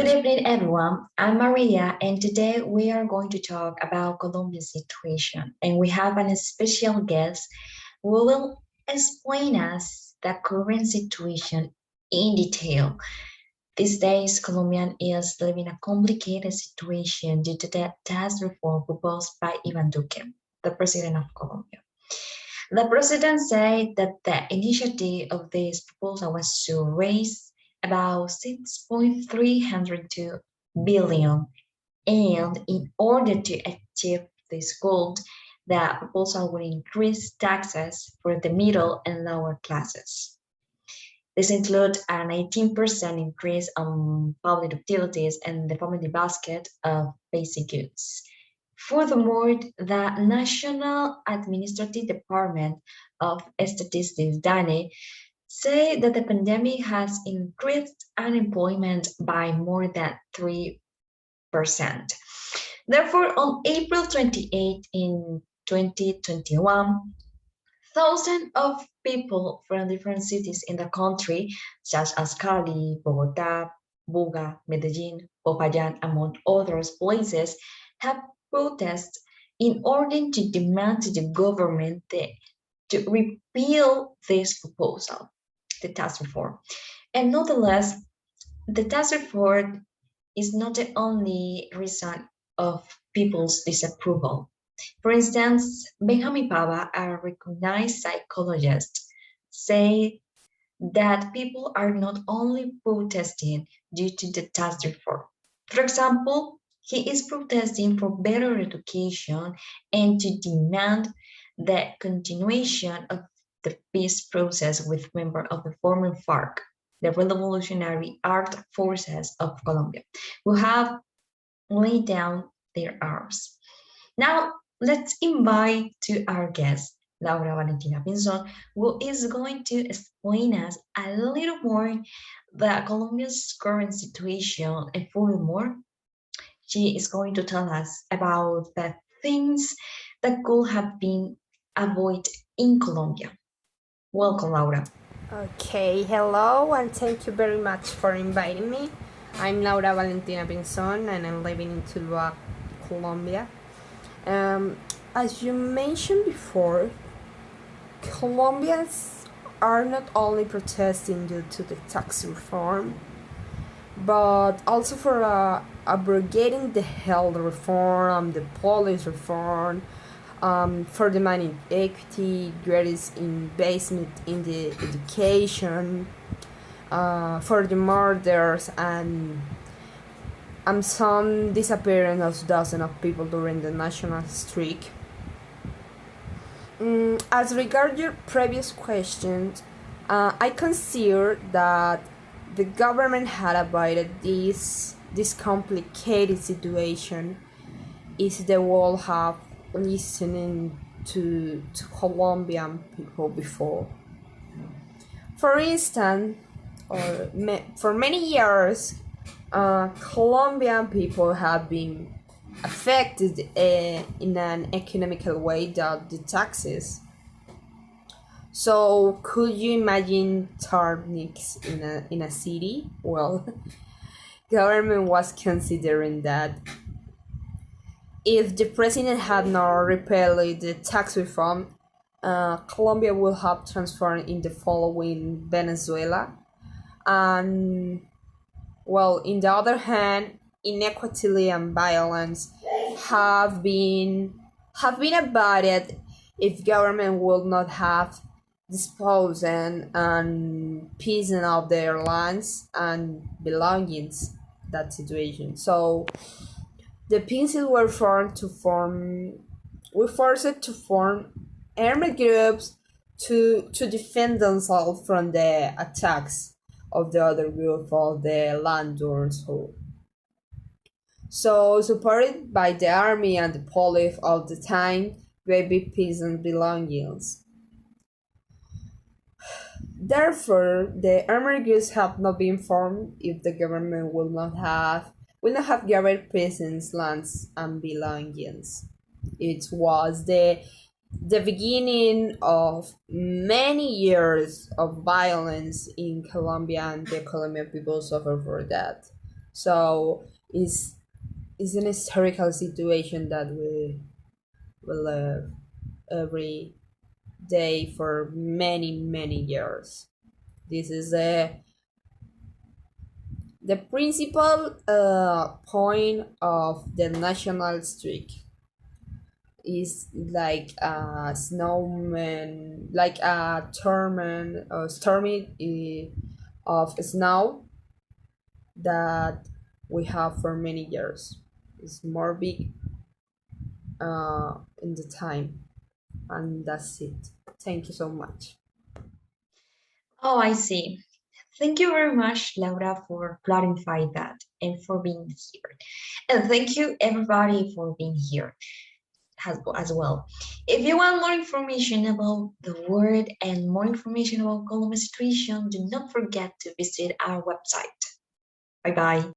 Good evening, everyone. I'm Maria, and today we are going to talk about Colombia's situation. And we have a special guest who will explain us the current situation in detail. These days, Colombia is living a complicated situation due to the tax reform proposed by Ivan Duque, the president of Colombia. The president said that the initiative of this proposal was to raise about 6.302 billion, and in order to achieve this goal, the proposal will increase taxes for the middle and lower classes. This includes an 18% increase on public utilities and the family basket of basic goods. Furthermore, the National Administrative Department of Statistics, DANE, say that the pandemic has increased unemployment by more than 3%. Therefore, on April 28 in 2021, thousands of people from different cities in the country, such as Cali, Bogota, Buga, Medellin, Popayán, among other places, have protested in order to demand to the government to repeal this proposal, the tax reform. And nonetheless, the tax reform is not the only reason of people's disapproval. For instance, Benjamin Pava, a recognized psychologist, say that people are not only protesting due to the tax reform. For example, he is protesting for better education and to demand the continuation of the peace process with members of the former FARC, the Revolutionary Armed Forces of Colombia, who have laid down their arms. Now, let's invite to our guest, Valentina Pinzón, who is going to explain us a little more the Colombia's current situation, and furthermore, she is going to tell us about the things that could have been avoided in Colombia. Welcome, Laura. Okay, hello, and thank you very much for inviting me. I'm Laura Valentina Pinzón, and I'm living in Tuluá, Colombia. As you mentioned before, Colombians are not only protesting due to the tax reform, but also for abrogating the health reform, the police reform, for the money equity, greatest investment in the education, for the murders and some disappearance of dozens of people during the national streak. As regard your previous questions, I consider that the government had avoided this complicated situation if they would have listening to Colombian people before. For instance, for many years, Colombian people have been affected in an economical way due to taxes. So, could you imagine turnix in a city? Well, government was considering that if the president had not repealed the tax reform, Colombia would have transformed in the following Venezuela. And, well, in the other hand, inequality and violence have been avoided if government would not have disposed and peasant of their lands and belongings. That situation. So the peasants were forced to form armed groups to defend themselves from the attacks of the other group of the landlords. So supported by the army and the police of the time, baby peasant belongings. Therefore, the armed groups have not been formed if the government will not have gathered peasants' lands and belongings. It was the beginning of many years of violence in Colombia, and the Colombian people suffer for that. So it's an historical situation that we live every day for many years. This is the principal point of the national streak is like a snowman, like a torment or stormy of snow that we have for many years. It's more big in the time, and that's it. Thank you so much. Oh, I see. Thank you very much, Laura, for clarifying that and for being here. And thank you, everybody, for being here as well. If you want more information about the word and more information about Columbus situation, do not forget to visit our website. Bye bye.